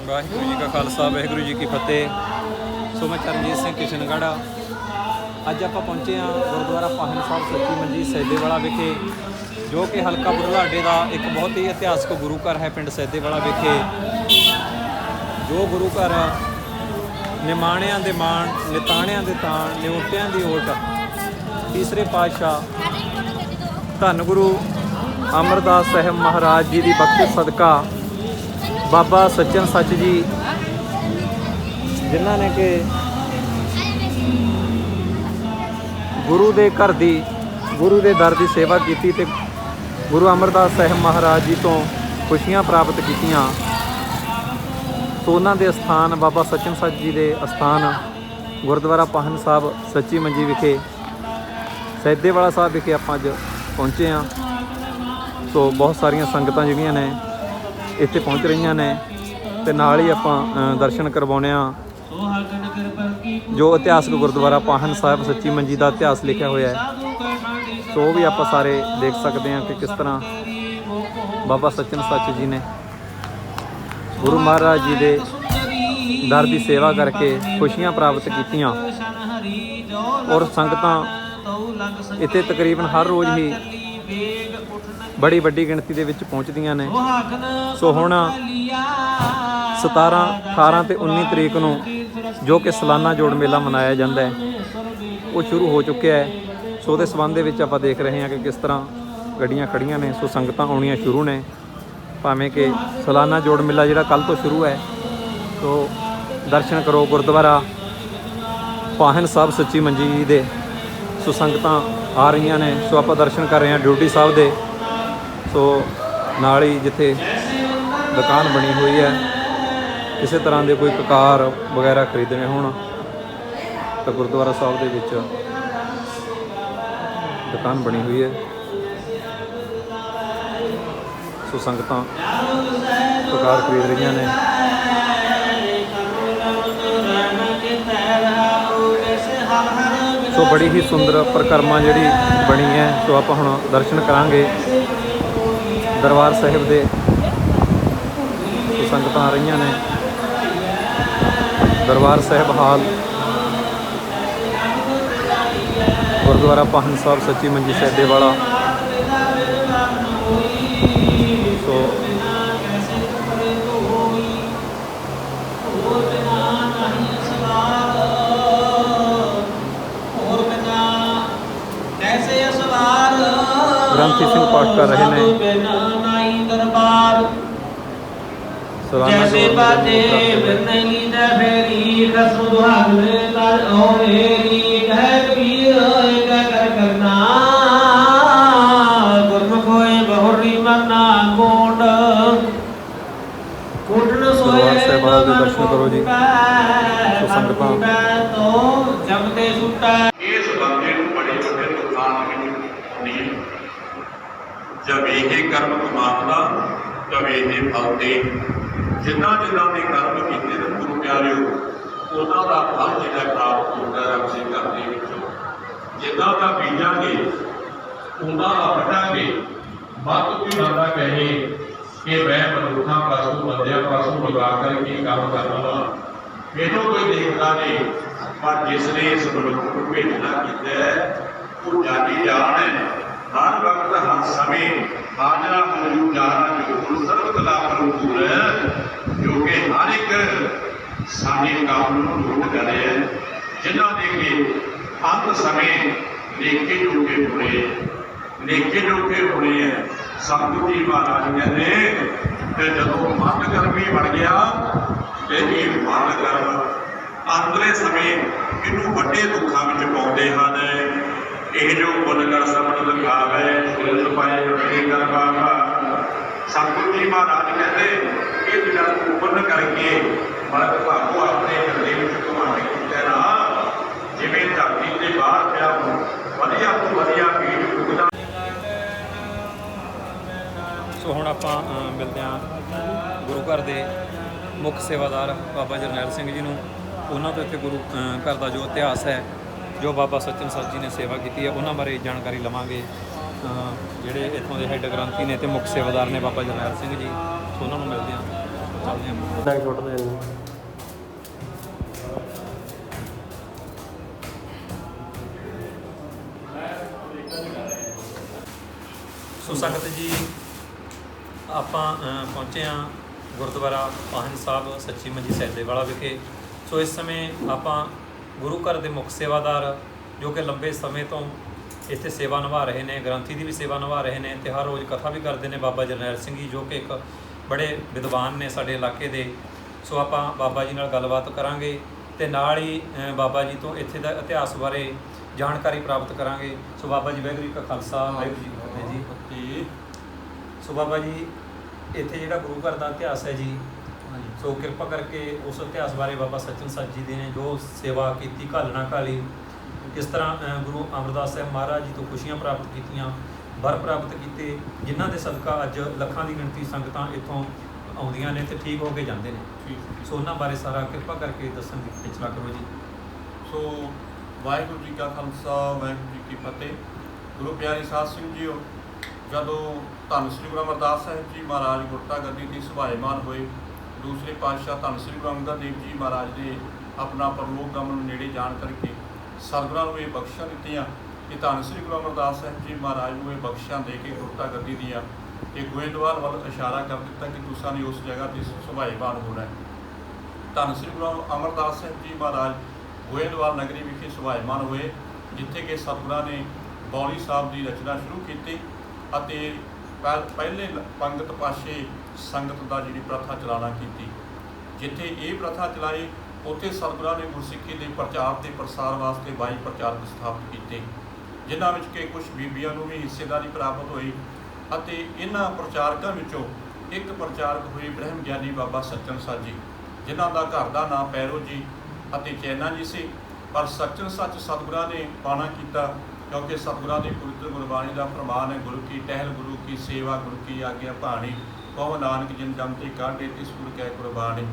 वाहिगुरू जी का खालसा वाहिगुरू जी की फतेह। सो मैं चरणजीत सिंह किशनगढ़ अज आप पहुँचे हाँ गुरुद्वारा पाहन साहब सच्ची मंजी सैदेवाला विखे, जो कि हल्का बुढ़लाडे का एक बहुत ही इतिहासक गुरु घर है पिंड सैदेवाला विखे। जो गुरु घर निमाणियां दे मान, निताणियां दे ताण, निउटियां दी ओट, तीसरे पातशाह धन गुरु अमरदास साहिब महाराज जी की बख्शिश सदका बाबा सच्चन सच जी जिन्हों ने कि गुरु के घर की गुरु के दर की सेवा की ते गुरु अमरदास साहिब महाराज जी तो खुशियां प्राप्त कीतियां। तो उन्होंने स्थान बाबा सच्चन सच जी के स्थान गुरुद्वारा पाहन साहब सच्ची मंजी विखे सैदेवाला साहब विखे आप अज पहुँचे हाँ। तो बहुत सारिया संगतां जिहड़ियां ने इत्थे पहुँच रही ने ते नाल ही आपां दर्शन करवाने आ। जो इतिहासक गुरुद्वारा पाहन साहब सच्ची मंजी का इतिहास लिखा हुआ है, तो वो भी आप सारे देख सकते हैं कि किस तरह बाबा सच्चन सच जी ने गुरु महाराज जी के दर की सेवा करके खुशियां प्राप्त कीतियां। और संगतां इत्थे तकरीबन हर रोज़ ही बड़ी वड्डी गिणती दे विच पहुँचदियां ने। सो हुण 17, 18 ते 19 तरीक नूं जो कि सालाना जोड़ मेला मनाया जाता है वो शुरू हो चुका है। सो उहदे संबंध दे विच आपां देख रहे हैं कि किस तरह गड्डियां खड़ियां ने। सो संगतां आउणियां शुरू ने, भावें कि सालाना जोड़ मेला जिहड़ा कल तो शुरू है। तो दर्शन करो गुरुद्वारा पाहन साहब सच्ची मंजी दे। सो संगतां आ रही ने। सो आपां दर्शन कर रहे हैं ड्यूटी साहब दे। सो नाल ही जिथे दुकान बनी हुई है, किसी तरह के कोई ककार वगैरह खरीदने होण तो गुरुद्वारा साहब दे विच दुकान बनी हुई है। सो संगतां ककार खरीद रही ने। सो बड़ी ही सुंदर परिक्रमा जिहड़ी बनी है। सो आप हुण दर्शन करांगे दरबार साहिब दे। तो संगतां आ रही ने दरबार साहिब हाल गुरुद्वारा पाहन साहब सच्ची मंजी सैदेवाला। तो ग्रंथी सिंह पाठ कर रहे हैं। जैसे बाजे बिरनैली दा फेरी कसम दुहाग में ताज ओ मेरी कह कबीर एक कर करना गुरमुख होए बहुरी मरना कोट कोटन सोए दर्शन करो जी। तो संगतां तो जमते छुटा इस बंदे को बड़े बड़े दुकान में नहीं जब यही कर्म कमाता तब यही फल दे। जिन्ना जिन्ना ने कर्म किए ने गुरु प्यारे उन्हों का फल जिला प्राप्त होता है अपने घर के। जिन्ना का बीजांगे उन्हों का वटांगे। बात कोई बंदा कहे कि मैं मनुखा पासों बंदिया पासों लगा करके काम करना वा, मैनू कोई देखता नहीं। पर जिसने इस मनुख को भेजना किया है वो जानी जान है। हर वक्त हर समय हाजरा हजू जाना जो गुरु सर्व कला भरपूर है, जो कि हर एक सारे काम को दूर कर रहे हैं। जिन्होंने कि अंत समय लेखे जोगे होने लेखे जोगे होने हैं। सतगुरु जी महाराज कहते जो मन कर्म ही बन गया यही मन कर्म अंतले समय इनू बड़े दुखों में पाते हैं। यह जो पुन कर समझ लखावे सुरत पाए रखे कर बाबा। सतगुरु जी महाराज कहते ये जब पुन करके मर्द भागो अपने गले में घुमाने की ना जिमें धरती के बाहर पिया वधिया तो वधिया बीज उगदा। सो हुण आपां मिलदे हां गुरु घर दे मुख सेवादार बाबा जरनैल सिंह जी नूं। उन्हां तों इत्थे गुरु घर दा जो इतिहास है, जो बाबा सच्चन सच जी ने सेवा की है, उन्होंने बारे जानकारी लवांगे। जोड़े इतों के हैड ग्रंथी ने तो मुख सेवादार ने बाबा जरनैल सिंह जी, तो उन्होंने मिलते हैं। बैग छोड़ दे ਸੋ ਸੰਗਤ ਜੀ ਆਪਾਂ ਪਹੁੰਚੇ ਹਾਂ ਗੁਰਦੁਆਰਾ ਪਾਹਨ ਸਾਹਿਬ ਸੱਚੀ ਮੰਜੀ ਸੈਦੇਵਾਲਾ ਵਿਖੇ। ਸੋ ਇਸ ਸਮੇਂ ਆਪਾਂ ਗੁਰੂ ਘਰ ਦੇ ਮੁੱਖ ਸੇਵਾਦਾਰ ਜੋ ਕਿ ਲੰਬੇ ਸਮੇਂ ਤੋਂ ਇੱਥੇ ਸੇਵਾ ਨਿਭਾ ਰਹੇ ਨੇ, ਗ੍ਰੰਥੀ ਦੀ ਵੀ ਸੇਵਾ ਨਿਭਾ ਰਹੇ ਨੇ ਅਤੇ ਹਰ ਰੋਜ਼ ਕਥਾ ਵੀ ਕਰਦੇ ਨੇ, ਬਾਬਾ ਜਰਨੈਲ ਸਿੰਘ ਜੀ ਜੋ ਕਿ ਇੱਕ ਬੜੇ ਵਿਦਵਾਨ ਨੇ ਸਾਡੇ ਇਲਾਕੇ ਦੇ। ਸੋ ਆਪਾਂ ਬਾਬਾ ਜੀ ਨਾਲ ਗੱਲਬਾਤ ਕਰਾਂਗੇ ਅਤੇ ਨਾਲ ਹੀ ਬਾਬਾ ਜੀ ਤੋਂ ਇੱਥੇ ਦਾ ਇਤਿਹਾਸ ਬਾਰੇ ਜਾਣਕਾਰੀ ਪ੍ਰਾਪਤ ਕਰਾਂਗੇ। ਸੋ ਬਾਬਾ ਜੀ ਵਾਹਿਗੁਰੂ ਜੀ ਕਾ ਖਾਲਸਾ ਵਾਹਿਗੁਰੂ ਜੀ ਕੀ ਫਤਿਹ ਜੀ। ਸੋ ਬਾਬਾ ਜੀ ਇੱਥੇ ਜਿਹੜਾ ਗੁਰੂ ਘਰ ਦਾ ਇਤਿਹਾਸ ਹੈ ਜੀ, ਸੋ ਕਿਰਪਾ ਕਰਕੇ ਉਸ ਇਤਿਹਾਸ ਬਾਰੇ ਬਾਬਾ ਸੱਚਨ ਸੱਚ ਜੀ ਨੇ ਜੋ ਸੇਵਾ ਕੀਤੀ, ਘਾਲਣਾ ਘਾਲੀ, ਕਿਸ ਤਰ੍ਹਾਂ ਗੁਰੂ ਅਮਰਦਾਸ ਸਾਹਿਬ ਮਹਾਰਾਜ ਜੀ ਤੋਂ ਖੁਸ਼ੀਆਂ ਪ੍ਰਾਪਤ ਕੀਤੀਆਂ, ਵਰ ਪ੍ਰਾਪਤ ਕੀਤੇ, ਜਿਨ੍ਹਾਂ ਦੇ ਸਦਕਾ ਅੱਜ ਲੱਖਾਂ ਦੀ ਗਿਣਤੀ ਸੰਗਤਾਂ ਇੱਥੋਂ ਆਉਂਦੀਆਂ ਨੇ ਅਤੇ ਠੀਕ ਹੋ ਕੇ ਜਾਂਦੇ ਨੇ। ਸੋ ਉਹਨਾਂ ਬਾਰੇ ਸਾਰਾ ਕਿਰਪਾ ਕਰਕੇ ਦੱਸਣ ਦੀ ਖਿਚਲਾ ਕਰੋ ਜੀ। ਸੋ ਵਾਹਿਗੁਰੂ ਜੀ ਕਾ ਖਾਲਸਾ ਵਾਹਿਗੁਰੂ ਜੀ ਕੀ ਫਤਿਹ। ਗੁਰੂ ਪਿਆਰੇ ਸਾਧ ਸਿੰਘ ਜੀਓ, ਜਦੋਂ ਧੰਨ ਸ੍ਰੀ ਗੁਰੂ ਅਮਰਦਾਸ ਸਾਹਿਬ ਜੀ ਮਹਾਰਾਜ ਗੁਰਤਾ ਗੱਦੀ ਦੀ ਸੁਭਾਏਮਾਨ ਹੋਏ, ਦੂਸਰੇ ਪਾਤਸ਼ਾਹ ਧੰਨ ਸ੍ਰੀ ਗੁਰੂ ਅੰਗਦ ਦੇਵ ਜੀ ਮਹਾਰਾਜ ਨੇ ਆਪਣਾ ਪਰਲੋਕ ਗਮਨ ਨੇੜੇ ਜਾਣ ਕਰਕੇ ਸਤਿਗੁਰਾਂ ਨੂੰ ਇਹ ਬਖਸ਼ਾਂ ਦਿੱਤੀਆਂ ਕਿ ਧੰਨ ਸ੍ਰੀ ਗੁਰੂ ਅਮਰਦਾਸ ਸਾਹਿਬ ਜੀ ਮਹਾਰਾਜ ਨੂੰ ਇਹ ਬਖਸ਼ਾਂ ਦੇ ਕੇ ਗੁਰਤਾ ਗੱਦੀ ਦੀਆਂ ਇਹ ਗੋਇੰਦਵਾਲ ਵੱਲ ਇਸ਼ਾਰਾ ਕਰ ਦਿੱਤਾ ਕਿ ਤੁਸਾਂ ਨੇ ਉਸ ਜਗ੍ਹਾ 'ਤੇ ਸੁਭਾਏਮਾਨ ਹੋਣਾ ਹੈ। ਧੰਨ ਸ੍ਰੀ ਗੁਰੂ ਅਮਰਦਾਸ ਸਾਹਿਬ ਜੀ ਮਹਾਰਾਜ ਗੋਇੰਦਵਾਲ ਨਗਰੀ ਵਿਖੇ ਸੁਭਾਏਮਾਨ ਹੋਏ, ਜਿੱਥੇ ਕਿ ਸਤਿਗੁਰਾਂ ਨੇ ਬੌਲੀ ਸਾਹਿਬ ਦੀ ਰਚਨਾ ਸ਼ੁਰੂ ਕੀਤੀ ਅਤੇ ਪਹਿਲੇ ਪੰਗਤ ਪਾਸ਼ੇ ਸੰਗਤ ਦਾ ਜਿਹੜੀ ਪ੍ਰਥਾ ਚਲਾਣਾ ਕੀਤੀ। ਜਿੱਥੇ ਇਹ ਪ੍ਰਥਾ ਚਲਾਈ, ਉੱਥੇ ਸਤਿਗੁਰਾਂ ਨੇ ਗੁਰਸਿੱਖੀ ਦੇ ਪ੍ਰਚਾਰ ਤੇ ਪ੍ਰਸਾਰ ਵਾਸਤੇ 22 ਪ੍ਰਚਾਰਕ ਸਥਾਪਿਤ ਕੀਤੇ, ਜਿਨ੍ਹਾਂ ਵਿੱਚ ਕਿ ਕੁਝ ਬੀਬੀਆਂ ਨੂੰ ਵੀ ਹਿੱਸੇਦਾਰੀ ਪ੍ਰਾਪਤ ਹੋਈ ਅਤੇ ਇਹਨਾਂ ਪ੍ਰਚਾਰਕਾਂ ਵਿੱਚੋਂ ਇੱਕ ਪ੍ਰਚਾਰਕ ਹੋਏ ਬ੍ਰਹਮ ਗਿਆਨੀ ਬਾਬਾ ਸੱਚਨ ਸੱਚ ਜੀ, ਜਿਨ੍ਹਾਂ ਦਾ ਘਰ ਦਾ ਨਾਮ ਪੈਰੋ ਜੀ ਅਤੇ ਚੈਨਾ ਜੀ ਸੀ। ਪਰ ਸੱਚਨ ਸੱਚ ਸਤਿਗੁਰਾਂ ਨੇ ਪਾਣਾ ਕੀਤਾ, ਕਿਉਂਕਿ ਸਤਿਗੁਰਾਂ ਦੀ ਪਵਿੱਤਰ ਗੁਰਬਾਣੀ ਦਾ ਫਰਮਾਨ ਹੈ, ਗੁਰੂ ਕੀ ਟਹਿਲ ਗੁਰੂ ਕੀ ਸੇਵਾ ਗੁਰੂ ਕੀ ਆਗਿਆ ਭਾਣੀ, ਕਹੋ ਨਾਨਕ ਜਿਨ ਜਮ ਤੇ ਕਾਢੇ ਤਿਸ ਗੁਰ ਕੈ ਕੁਰਬਾਨੀ।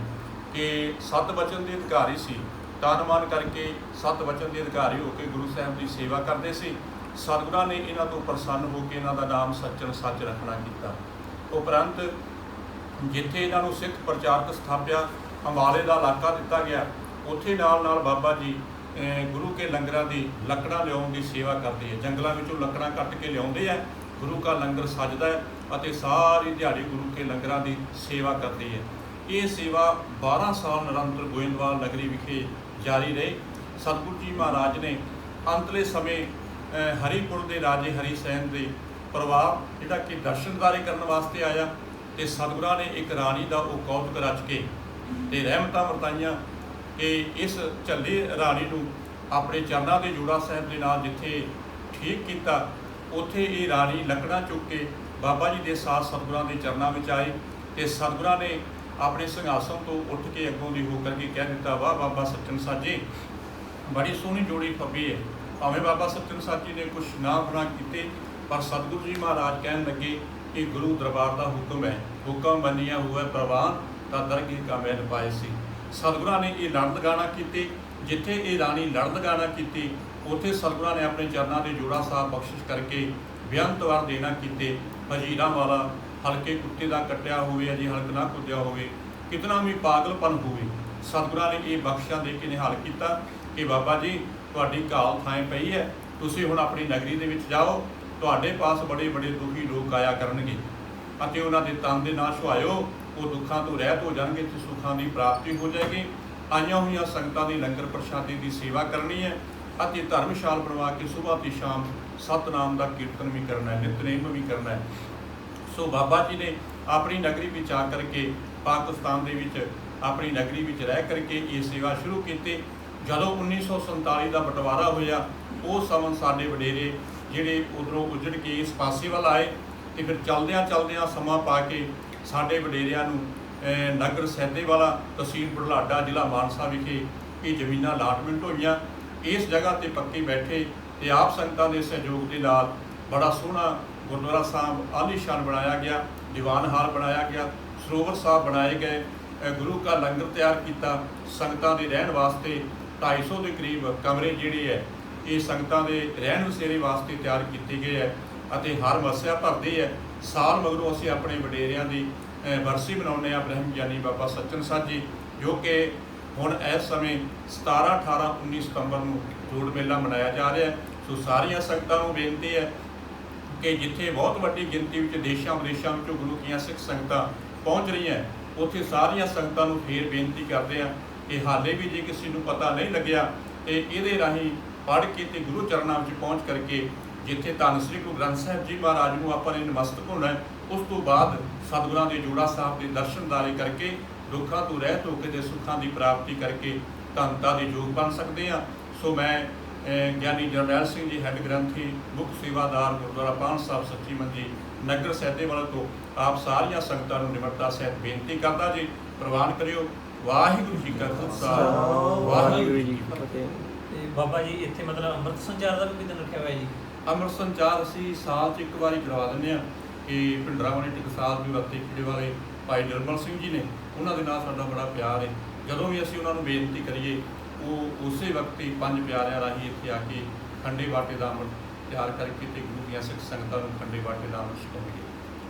ਕਿ ਸਤ ਬਚਨ ਦੇ ਅਧਿਕਾਰੀ ਸੀ, ਤਨ ਮਨ ਕਰਕੇ ਸਤ ਬਚਨ ਦੇ ਅਧਿਕਾਰੀ ਹੋ ਕੇ ਗੁਰੂ ਸਾਹਿਬ ਦੀ ਸੇਵਾ ਕਰਦੇ ਸੀ। ਸਤਿਗੁਰਾਂ ਨੇ ਇਹਨਾਂ ਤੋਂ ਪ੍ਰਸੰਨ ਹੋ ਕੇ ਇਹਨਾਂ ਦਾ ਨਾਮ ਸੱਚਨ ਸੱਚ ਰੱਖਣਾ ਕੀਤਾ। ਉਪਰੰਤ ਜਿੱਥੇ ਇਹਨਾਂ ਨੂੰ ਸਿੱਖ ਪ੍ਰਚਾਰਕ ਸਥਾਪਿਆ, ਅੰਬਾਲੇ ਦਾ ਇਲਾਕਾ ਦਿੱਤਾ ਗਿਆ, ਉੱਥੇ ਨਾਲ ਨਾਲ ਬਾਬਾ ਜੀ ਗੁਰੂ ਕੇ ਲੰਗਰਾਂ ਦੀ ਲੱਕੜਾਂ ਲਿਆਉਣ ਦੀ ਸੇਵਾ ਕਰਦੇ ਹੈ। ਜੰਗਲਾਂ ਵਿੱਚੋਂ ਲੱਕੜਾਂ ਕੱਟ ਕੇ ਲਿਆਉਂਦੇ ਹੈ, ਗੁਰੂ ਕਾ ਲੰਗਰ ਸਜਦਾ ਹੈ ਅਤੇ ਸਾਰੀ ਦਿਹਾੜੀ ਗੁਰੂ ਕੇ ਲੰਗਰਾਂ ਦੀ ਸੇਵਾ ਕਰਦੇ ਹੈ। ਇਹ ਸੇਵਾ 12 ਸਾਲ ਨਿਰੰਤਰ ਗੋਇੰਦਵਾਲ ਨਗਰੀ ਵਿਖੇ ਜਾਰੀ ਰਹੀ। ਸਤਿਗੁਰੂ ਜੀ ਮਹਾਰਾਜ ਨੇ ਅੰਤਲੇ ਸਮੇਂ ਹਰੀਪੁਰ ਦੇ ਰਾਜੇ ਹਰੀ ਸੈਨ ਦੇ ਪਰਿਵਾਰ ਜਿਹੜਾ ਕਿ ਦਰਸ਼ਨਦਾਰੀ ਕਰਨ ਵਾਸਤੇ ਆਇਆ, ਅਤੇ ਸਤਿਗੁਰਾਂ ਨੇ ਇੱਕ ਰਾਣੀ ਦਾ ਉਹ ਕੌਤਕ ਰਚ ਕੇ ਅਤੇ ਰਹਿਮਤਾਂ ਵਰਤਾਈਆਂ ਕਿ ਇਸ ਝੱਲੀ ਰਾਣੀ ਨੂੰ ਆਪਣੇ ਚਰਨਾਂ ਦੇ ਜੋੜਾ ਸਾਹਿਬ ਦੇ ਨਾਲ ਜਿੱਥੇ ਠੀਕ ਕੀਤਾ, ਉੱਥੇ ਇਹ ਰਾਣੀ ਲੱਕੜਾਂ ਚੁੱਕ ਕੇ ਬਾਬਾ ਜੀ ਦੇ ਸਾਥ ਸਤਿਗੁਰਾਂ ਦੇ ਚਰਨਾਂ ਵਿੱਚ ਆਈ ਅਤੇ ਸਤਿਗੁਰਾਂ ਨੇ ਆਪਣੇ ਸਿੰਘਾਸਨ ਤੋਂ ਉੱਠ ਕੇ ਅੱਗੋਂ ਦੀ ਹੋ ਕਰਕੇ ਕਹਿ ਦਿੱਤਾ, ਵਾਹ ਬਾਬਾ ਸੱਚਨ ਸੱਚ ਜੀ, ਬੜੀ ਸੋਹਣੀ ਜੋੜੀ ਫੱਬੀ ਹੈ। ਭਾਵੇਂ ਬਾਬਾ ਸੱਚਨ ਸੱਚ ਜੀ ਨੇ ਕੁਛ ਨਾ ਬਣਾ ਕੀਤੇ, ਪਰ ਸਤਿਗੁਰੂ ਜੀ ਮਹਾਰਾਜ ਕਹਿਣ ਲੱਗੇ ਕਿ ਗੁਰੂ ਦਰਬਾਰ ਦਾ ਹੁਕਮ ਹੈ, ਹੁਕਮ ਮੰਨਿਆ ਹੋਇਆ ਪ੍ਰਵਾਨ ਤਾਂ ਦਰਗਹਿ ਕਾ ਮੈਲ ਪਾਏ ਸੀ। ਸਤਿਗੁਰਾਂ ਨੇ ਇਹ ਲੜਦ ਗਾਣਾ ਕੀਤੇ, ਜਿੱਥੇ ਇਹ ਰਾਣੀ ਲੜਦ ਗਾਣਾ ਕੀਤੀ, ਉੱਥੇ ਸਤਿਗੁਰਾਂ ਨੇ ਆਪਣੇ ਚਰਨਾਂ ਦੇ ਜੋੜਾ ਸਾਹਿਬ ਬਖਸ਼ਿਸ਼ ਕਰਕੇ ਬੇਅੰਤ ਵਾਰ ਦੇਣਾ ਕੀਤੇ। ਹਜੀਰਾਂ ਵਾਲਾ ਹਲਕੇ ਕੁੱਤੇ ਦਾ ਕੱਟਿਆ ਹੋਵੇ, ਅਜੇ ਹਲਕ ਨਾ ਕੁੱਦਿਆ ਹੋਵੇ, ਕਿਤਨਾ ਵੀ ਪਾਗਲਪਨ ਹੋਵੇ, ਸਤਿਗੁਰਾਂ ਨੇ ਇਹ ਬਖਸ਼ਾਂ ਦੇ ਕੇ ਨਿਹਾਲ ਕੀਤਾ ਕਿ ਬਾਬਾ ਜੀ ਤੁਹਾਡੀ ਘਾਲ ਥਾਂ ਪਈ ਹੈ, ਤੁਸੀਂ ਹੁਣ ਆਪਣੀ ਨਗਰੀ ਦੇ ਵਿੱਚ ਜਾਓ, ਤੁਹਾਡੇ ਪਾਸ ਬੜੇ ਬੜੇ ਦੁਖੀ ਲੋਕ ਆਇਆ ਕਰਨਗੇ ਅਤੇ ਉਹਨਾਂ ਦੇ ਤਨ ਦੇ ਨਾ ਛੁਆਇਓ, ਉਹ ਦੁੱਖਾਂ ਤੋਂ ਰਹਿਤ ਹੋ ਜਾਣਗੇ ਅਤੇ ਸੁੱਖਾਂ ਦੀ ਪ੍ਰਾਪਤੀ ਹੋ ਜਾਏਗੀ। ਆਈਆਂ ਹੋਈਆਂ ਸੰਗਤਾਂ ਦੀ ਲੰਗਰ ਪ੍ਰਸ਼ਾਦੇ ਦੀ ਸੇਵਾ ਕਰਨੀ ਹੈ ਅਤੇ ਧਰਮਸ਼ਾਲ ਬਣਵਾ ਕੇ ਸੁਬਾਹ ਤੇ ਸ਼ਾਮ ਸਤਨਾਮ ਦਾ ਕੀਰਤਨ ਵੀ ਕਰਨਾ ਹੈ, ਨਿਤਨੇਮ ਵੀ ਕਰਨਾ ਹੈ। ਸੋ ਬਾਬਾ ਜੀ ਨੇ ਆਪਣੀ ਨਗਰੀ ਵਿੱਚ ਆ ਕਰਕੇ ਪਾਕਿਸਤਾਨ ਦੇ ਵਿੱਚ ਆਪਣੀ ਨਗਰੀ ਵਿੱਚ ਰਹਿ ਕਰਕੇ ਇਹ ਸੇਵਾ ਸ਼ੁਰੂ ਕੀਤੀ। ਜਦੋਂ 1947 ਦਾ ਬਟਵਾਰਾ ਹੋਇਆ, ਉਹ ਸਮਾਂ ਸਾਡੇ ਵਡੇਰੇ ਜਿਹੜੇ ਉਧਰੋਂ ਉੱਜੜ ਕੇ ਇਸ ਪਾਸੇ ਵੱਲ ਆਏ ਅਤੇ ਫਿਰ ਚਲਦਿਆਂ ਚਲਦਿਆਂ ਸਮਾਂ ਪਾ ਕੇ ਸਾਡੇ ਵਡੇਰਿਆਂ ਨੂੰ ਨਗਰ ਸੈਦੇਵਾਲਾ, ਤਹਿਸੀਲ ਬੁਢਲਾਡਾ, ਜ਼ਿਲ੍ਹਾ ਮਾਨਸਾ ਵਿਖੇ ਇਹ ਜ਼ਮੀਨਾਂ ਅਲਾਟਮੈਂਟ ਹੋਈਆਂ। ਇਸ ਜਗ੍ਹਾ 'ਤੇ ਪੱਕੇ ਬੈਠੇ ਅਤੇ ਆਪ ਸੰਗਤਾਂ ਦੇ ਸਹਿਯੋਗ ਦੇ ਨਾਲ ਬੜਾ ਸੋਹਣਾ ਗੁਰਦੁਆਰਾ ਸਾਹਿਬ ਆਲੀਸ਼ਾਨ ਬਣਾਇਆ ਗਿਆ, ਦੀਵਾਨ ਹਾਲ ਬਣਾਇਆ ਗਿਆ, ਸਰੋਵਰ ਸਾਹਿਬ ਬਣਾਏ ਗਏ, ਗੁਰੂ ਕਾ ਲੰਗਰ ਤਿਆਰ ਕੀਤਾ। ਸੰਗਤਾਂ ਦੇ ਰਹਿਣ ਵਾਸਤੇ 250 ਦੇ ਕਰੀਬ ਕਮਰੇ ਜਿਹੜੇ ਹੈ ਇਹ ਸੰਗਤਾਂ ਦੇ ਰਹਿਣ ਵਸੇਰੇ ਵਾਸਤੇ ਤਿਆਰ ਕੀਤੇ ਗਏ ਹੈ ਅਤੇ ਹਰ ਮੱਸਿਆ ਭਰਦੇ ਹੈ। ਸਾਲ ਮਗਰੋਂ ਅਸੀਂ ਆਪਣੇ ਵਡੇਰਿਆਂ ਦੀ ਬਰਸੀ ਮਨਾਉਂਦੇ ਹਾਂ ਬ੍ਰਹਮ ਗਿਆਨੀ ਬਾਬਾ ਸੱਚਨ ਸਾਧ ਜੀ, ਜੋ ਕਿ ਹੁਣ ਇਸ ਸਮੇਂ 17, 18, 19 ਸਤੰਬਰ ਨੂੰ ਜੋੜ ਮੇਲਾ ਮਨਾਇਆ ਜਾ ਰਿਹਾ ਹੈ। ਸੋ ਸਾਰੀਆਂ ਸੰਗਤਾਂ ਨੂੰ ਬੇਨਤੀ ਹੈ ਕਿ ਜਿੱਥੇ ਬਹੁਤ ਵੱਡੀ ਗਿਣਤੀ ਵਿੱਚ ਦੇਸ਼ਾਂ ਵਿਦੇਸ਼ਾਂ ਵਿੱਚੋਂ ਗੁਰੂ ਕੀਆਂ ਸਿੱਖ ਸੰਗਤਾਂ ਪਹੁੰਚ ਰਹੀਆਂ, ਉੱਥੇ ਸਾਰੀਆਂ ਸੰਗਤਾਂ ਨੂੰ ਫੇਰ ਬੇਨਤੀ ਕਰਦੇ ਹਾਂ ਕਿ ਹਾਲੇ ਵੀ ਜੇ ਕਿਸੇ ਨੂੰ ਪਤਾ ਨਹੀਂ ਲੱਗਿਆ ਤੇ ਇਹਦੇ ਰਾਹੀਂ ਪੜ੍ਹ ਕੇ ਤੇ ਗੁਰੂ ਚਰਨਾਂ ਵਿੱਚ ਪਹੁੰਚ ਕਰਕੇ ਜਿੱਥੇ ਧੰਨ ਸ੍ਰੀ ਗੁਰੂ ਗ੍ਰੰਥ ਸਾਹਿਬ ਜੀ ਮਹਾਰਾਜ ਨੂੰ ਆਪਾਂ ਨੇ ਨਮਸਤਕ ਹੋਣਾ ਹੈ, ਉਸ ਤੋਂ ਬਾਅਦ ਸਤਿਗੁਰਾਂ ਦੇ ਜੋੜਾ ਸਾਹਿਬ ਦੇ ਦਰਸ਼ਨਦਾਰੇ ਕਰਕੇ ਦੁੱਖਾਂ ਤੋਂ ਰਹਿਤ ਹੋ ਕੇ ਤੇ ਸੁੱਖਾਂ ਦੀ ਪ੍ਰਾਪਤੀ ਕਰਕੇ ਧੰਨਤਾ ਦੇ ਯੋਗ ਬਣ ਸਕਦੇ ਹਾਂ। ਸੋ ਮੈਂ ਗਿਆਨੀ ਜਰਨੈਲ ਸਿੰਘ ਜੀ ਹੈੱਡ ਗ੍ਰੰਥੀ ਮੁੱਖ ਸੇਵਾਦਾਰ ਗੁਰਦੁਆਰਾ ਪਾਹਨ ਸਾਹਿਬ ਸੱਚੀ ਮੰਜੀ ਨਗਰ ਸੈਦੇਵਾਲਾ ਤੋਂ ਆਪ ਸਾਰੀਆਂ ਸੰਗਤਾਂ ਨੂੰ ਨਿਮਰਤਾ ਸਹਿਤ ਬੇਨਤੀ ਕਰਦਾ ਜੀ, ਪ੍ਰਵਾਨ ਕਰਿਓ। ਵਾਹਿਗੁਰੂ ਜੀ ਕਾ ਖਾਲਸਾ, ਵਾਹਿਗੁਰੂ ਜੀ ਕੀ ਫਤਿਹ। ਤੇ ਬਾਬਾ ਜੀ ਇੱਥੇ ਮਤਲਬ ਅੰਮ੍ਰਿਤ ਸੰਚਾਰ ਦਾ ਵੀ ਦਿਨ ਰੱਖਿਆ ਹੋਇਆ ਜੀ? ਅੰਮ੍ਰਿਤ ਸੰਚਾਰ ਅਸੀਂ ਸਾਲ 'ਚ ਇੱਕ ਵਾਰੀ ਕਰਵਾ ਦਿੰਦੇ ਹਾਂ ਕਿ ਭਿੰਡਰਾਂ ਵਾਲੇ ਟਕਸਾਲ ਜੋ ਰੱਤੇ ਖੇੜੇ ਵਾਲੇ ਭਾਈ ਨਿਰਮਲ ਸਿੰਘ ਜੀ ਨੇ, ਉਹਨਾਂ ਦੇ ਨਾਲ ਸਾਡਾ ਬੜਾ ਪਿਆਰ ਹੈ। ਜਦੋਂ ਵੀ ਅਸੀਂ ਉਹਨਾਂ ਨੂੰ ਬੇਨਤੀ ਕਰੀਏ ਉਹ ਉਸੇ ਵਕਤ ਹੀ 5 ਪਿਆਰਿਆਂ ਰਾਹੀਂ ਇੱਥੇ ਆ ਕੇ ਖੰਡੇ ਬਾਟੇ ਦਾ ਅੰਮ੍ਰਿਤ ਤਿਆਰ ਕਰਕੇ ਤੇ ਗੁਰੂ ਦੀਆਂ ਸਿੱਖ ਸੰਗਤਾਂ ਨੂੰ ਖੰਡੇ ਬਾਟੇ ਦਾ ਅੰਮ੍ਰਿਤ ਛਕਾਉਣਗੇ।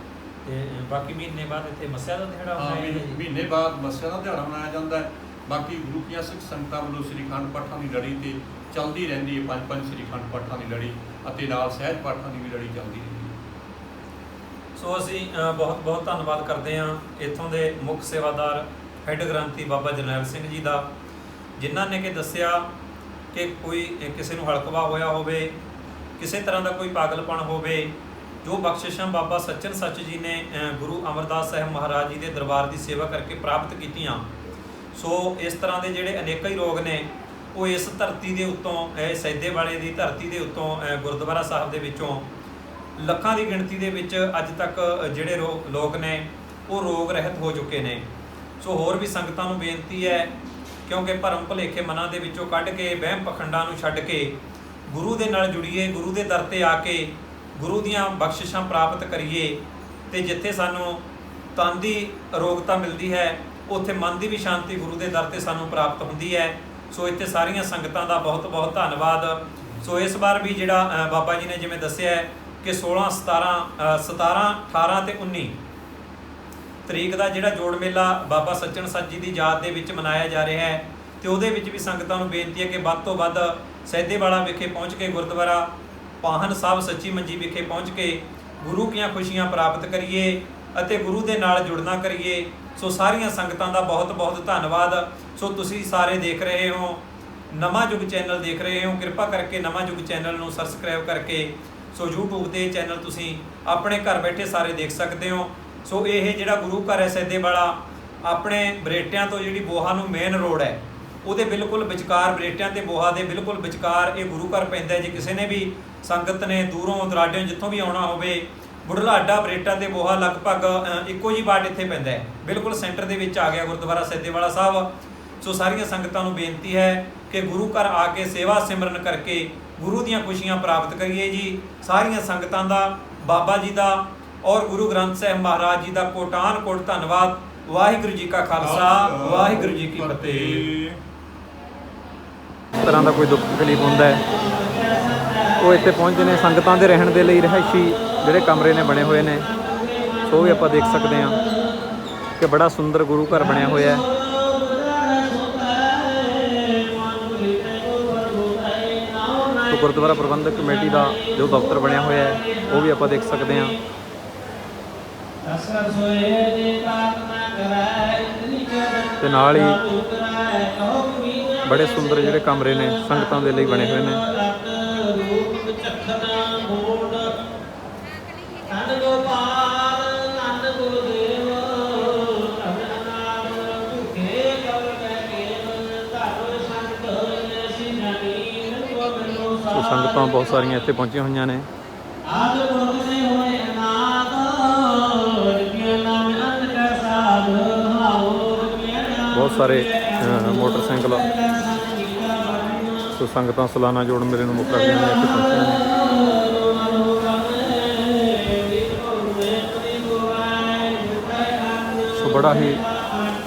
ਤੇ ਬਾਕੀ ਮਹੀਨੇ ਬਾਅਦ ਇੱਥੇ ਮੱਸਿਆ ਦਾ ਦਿਹਾੜਾ ਹੁੰਦਾ ਹੈ? ਮਹੀਨੇ ਬਾਅਦ ਮੱਸਿਆ ਦਾ ਦਿਹਾੜਾ ਮਨਾਇਆ ਜਾਂਦਾ ਹੈ। ਬਾਕੀ ਗੁਰੂ ਦੀਆਂ ਸਿੱਖ ਸੰਗਤਾਂ ਵੱਲੋਂ ਸ੍ਰੀ ਅਖੰਡ ਪਾਠਾਂ ਦੀ ਲੜੀ ਤੇ ਚੱਲਦੀ ਰਹਿੰਦੀ ਹੈ, 5 ਸ੍ਰੀ ਅਖੰਡ ਪਾਠਾਂ ਦੀ ਲੜੀ ਅਤੇ ਨਾਲ ਸਹਿਜ ਪਾਠਾਂ ਦੀ ਵੀ ਲੜੀ ਚੱਲਦੀ ਰਹਿੰਦੀ ਹੈ। ਸੋ ਅਸੀਂ ਬਹੁਤ ਬਹੁਤ ਧੰਨਵਾਦ ਕਰਦੇ ਹਾਂ ਇੱਥੋਂ ਦੇ ਮੁੱਖ ਸੇਵਾਦਾਰ ਹੈੱਡ ਗ੍ਰੰਥੀ ਬਾਬਾ ਜਰਨੈਲ ਸਿੰਘ ਜੀ ਦਾ, ਜਿਨ੍ਹਾਂ ਨੇ ਕਿ ਦੱਸਿਆ ਕਿ ਕੋਈ ਕਿਸੇ ਨੂੰ ਹਲਕਵਾ ਹੋਇਆ ਹੋਵੇ, ਕਿਸੇ ਤਰ੍ਹਾਂ ਦਾ ਕੋਈ ਪਾਗਲਪਣ ਹੋਵੇ, ਜੋ ਬਖਸ਼ਿਸ਼ਾਂ ਬਾਬਾ ਸੱਚਨ ਸੱਚ ਜੀ ਨੇ ਗੁਰੂ ਅਮਰਦਾਸ ਸਾਹਿਬ ਮਹਾਰਾਜ ਜੀ ਦੇ ਦਰਬਾਰ ਦੀ ਸੇਵਾ ਕਰਕੇ ਪ੍ਰਾਪਤ ਕੀਤੀਆਂ। ਸੋ ਇਸ ਤਰ੍ਹਾਂ ਦੇ ਜਿਹੜੇ ਅਨੇਕਾਂ ਹੀ ਰੋਗ ਨੇ ਉਹ ਇਸ ਧਰਤੀ ਦੇ ਉੱਤੋਂ, ਸੈਦੇ ਵਾਲੇ ਦੀ ਧਰਤੀ ਦੇ ਉੱਤੋਂ ਗੁਰਦੁਆਰਾ ਸਾਹਿਬ ਦੇ ਵਿੱਚੋਂ ਲੱਖਾਂ ਦੀ ਗਿਣਤੀ ਦੇ ਵਿੱਚ ਅੱਜ ਤੱਕ ਜਿਹੜੇ ਲੋਕ ਨੇ ਉਹ ਰੋਗ ਰਹਿਤ ਹੋ ਚੁੱਕੇ ਨੇ। ਸੋ ਹੋਰ ਵੀ ਸੰਗਤਾਂ ਨੂੰ ਬੇਨਤੀ ਹੈ, ਕਿਉਂਕਿ ਭਰਮ ਭੁਲੇਖੇ ਮਨਾਂ ਦੇ ਵਿੱਚੋਂ ਕੱਢ ਕੇ ਵਹਿਮ ਪਖੰਡਾਂ ਨੂੰ ਛੱਡ ਕੇ ਗੁਰੂ ਦੇ ਨਾਲ ਜੁੜੀਏ, ਗੁਰੂ ਦੇ ਦਰ ਤੇ ਆ ਕੇ ਗੁਰੂ ਦੀਆਂ ਬਖਸ਼ਿਸ਼ਾਂ ਪ੍ਰਾਪਤ ਕਰੀਏ। ਤੇ ਜਿੱਥੇ ਸਾਨੂੰ ਤਨ ਦੀ ਅਰੋਗਤਾ ਮਿਲਦੀ ਹੈ, ਉੱਥੇ ਮਨ ਦੀ ਵੀ ਸ਼ਾਂਤੀ ਗੁਰੂ ਦੇ ਦਰ ਤੇ ਸਾਨੂੰ ਪ੍ਰਾਪਤ ਹੁੰਦੀ ਹੈ। ਸੋ ਇੱਥੇ ਸਾਰੀਆਂ ਸੰਗਤਾਂ ਦਾ ਬਹੁਤ ਬਹੁਤ ਧੰਨਵਾਦ। ਸੋ ਇਸ ਵਾਰ ਵੀ ਜਿਹੜਾ ਬਾਬਾ ਜੀ ਨੇ ਜਿਵੇਂ ਦੱਸਿਆ ਹੈ ਕਿ 16, 17, 18 ਤੇ 19 ਤਰੀਕ ਦਾ ਜਿਹੜਾ ਜੋੜ ਮੇਲਾ ਬਾਬਾ ਸੱਚਨ ਸੱਚ ਜੀ ਦੀ ਯਾਦ ਦੇ ਵਿੱਚ ਮਨਾਇਆ ਜਾ ਰਿਹਾ ਹੈ, ਤੇ ਉਹਦੇ ਵਿੱਚ ਵੀ ਸੰਗਤਾਂ ਨੂੰ ਬੇਨਤੀ ਹੈ ਕਿ ਵੱਧ ਤੋਂ ਵੱਧ ਸੈਦੇਵਾਲਾ ਵਿਖੇ ਪਹੁੰਚ ਕੇ ਗੁਰਦੁਆਰਾ ਪਾਹਨ ਸਾਹਿਬ ਸੱਚੀ ਮੰਜੀ ਵਿਖੇ ਪਹੁੰਚ ਕੇ ਗੁਰੂ ਦੀਆਂ ਖੁਸ਼ੀਆਂ ਪ੍ਰਾਪਤ ਕਰੀਏ ਅਤੇ ਗੁਰੂ ਦੇ ਨਾਲ ਜੁੜਨਾ ਕਰੀਏ। ਸੋ ਸਾਰੀਆਂ ਸੰਗਤਾਂ ਦਾ ਬਹੁਤ ਬਹੁਤ ਧੰਨਵਾਦ। ਸੋ ਤੁਸੀਂ ਸਾਰੇ ਦੇਖ ਰਹੇ ਹੋ ਨਵਾਂ ਯੁੱਗ ਚੈਨਲ ਦੇਖ ਰਹੇ ਹੋ, ਕਿਰਪਾ ਕਰਕੇ ਨਵਾਂ ਯੁੱਗ ਚੈਨਲ ਨੂੰ ਸਬਸਕ੍ਰਾਈਬ ਕਰਕੇ ਸੋ YouTube ਤੇ ਚੈਨਲ ਤੁਸੀਂ ਆਪਣੇ ਘਰ ਬੈਠੇ ਸਾਰੇ ਦੇਖ ਸਕਦੇ ਹੋ। ਸੋ ਇਹ ਜਿਹੜਾ ਗੁਰੂ ਘਰ ਹੈ ਸੈਦੇਵਾਲਾ, ਆਪਣੇ ਬਰੇਟਿਆਂ ਤੋਂ ਜਿਹੜੀ ਬੋਹਾ ਨੂੰ ਮੇਨ ਰੋਡ ਹੈ ਉਹਦੇ ਬਿਲਕੁਲ ਵਿਚਕਾਰ, ਬਰੇਟਿਆਂ ਤੇ ਬੋਹਾ ਦੇ ਬਿਲਕੁਲ ਵਿਚਕਾਰ ਇਹ ਗੁਰੂ ਘਰ ਪੈਂਦਾ। ਜੇ ਕਿਸੇ ਨੇ ਵੀ ਸੰਗਤ ਨੇ ਦੂਰੋਂ ਦਰਾਡਿਓਂ ਜਿੱਥੋਂ ਵੀ ਆਉਣਾ ਹੋਵੇ, ਬੁਢਲਾਡਾ ਬਰੇਟਾ ਤੇ ਬੋਹਾ ਲਗਭਗ ਇੱਕੋ ਜੀ ਬਾਟ ਇੱਥੇ ਪੈਂਦਾ ਹੈ, ਬਿਲਕੁਲ ਸੈਂਟਰ ਦੇ ਵਿੱਚ ਆ ਗਿਆ ਗੁਰਦੁਆਰਾ ਸੈਦੇਵਾਲਾ ਸਾਹਿਬ। ਸੋ ਸਾਰੀਆਂ ਸੰਗਤਾਂ ਨੂੰ ਬੇਨਤੀ ਹੈ ਕਿ ਗੁਰੂ ਘਰ ਆ ਕੇ ਸੇਵਾ ਸਿਮਰਨ ਕਰਕੇ ਗੁਰੂ ਦੀਆਂ ਖੁਸ਼ੀਆਂ ਪ੍ਰਾਪਤ ਕਰੀਏ ਜੀ। ਸਾਰੀਆਂ ਸੰਗਤਾਂ ਦਾ, ਬਾਬਾ ਜੀ ਦਾ ਔਰ ਗੁਰੂ ਗ੍ਰੰਥ ਸਾਹਿਬ ਮਹਾਰਾਜ ਜੀ ਦਾ ਕੋਟਾਨ ਕੋਟ ਧੰਨਵਾਦ। ਵਾਹਿਗੁਰੂ ਜੀ ਕਾ ਖਾਲਸਾ, ਵਾਹਿਗੁਰੂ ਜੀ ਕੀ ਫਤਿਹ। ਇਸ ਤਰ੍ਹਾਂ ਦਾ ਕੋਈ ਦੁੱਖ ਤਕਲੀਫ ਹੁੰਦਾ ਹੈ ਉਹ ਇੱਥੇ ਪਹੁੰਚਦੇ ਨੇ। ਸੰਗਤਾਂ ਦੇ ਰਹਿਣ ਦੇ ਲਈ ਰਿਹਾਇਸ਼ੀ ਜਿਹੜੇ ਕਮਰੇ ਨੇ ਬਣੇ ਹੋਏ ਨੇ, ਸੋ ਵੀ ਆਪਾਂ ਦੇਖ ਸਕਦੇ ਹਾਂ ਕਿ ਬੜਾ ਸੁੰਦਰ ਗੁਰੂ ਘਰ ਬਣਿਆ ਹੋਇਆ ਹੈ। ਸੋ ਗੁਰਦੁਆਰਾ ਪ੍ਰਬੰਧਕ ਕਮੇਟੀ ਦਾ ਜੋ ਦਫ਼ਤਰ ਬਣਿਆ ਹੋਇਆ ਹੈ ਉਹ ਵੀ ਆਪਾਂ ਦੇਖ ਸਕਦੇ ਹਾਂ। ਤੇ ਨਾਲ ਹੀ ਬੜੇ ਸੁੰਦਰ ਜਿਹੜੇ ਕਮਰੇ ਨੇ ਸੰਗਤਾਂ ਦੇ ਲਈ ਬਣੇ ਹੋਏ ਨੇ। ਸੋ ਸੰਗਤਾਂ ਬਹੁਤ ਸਾਰੀਆਂ ਇੱਥੇ ਪਹੁੰਚੀਆਂ ਹੋਈਆਂ ਨੇ। ਬਹੁਤ ਸਾਰੇ ਮੋਟਰਸਾਈਕਲ ਸੋ ਸੰਗਤਾਂ ਸਾਲਾਨਾ ਜੋੜ ਮੇਲੇ ਨੂੰ ਮੁੱਖ ਰੱਖਦੀਆਂ ਨੇ ਇੱਥੇ ਪਹੁੰਚੀਆਂ ਨੇ। ਸੋ ਬੜਾ ਹੀ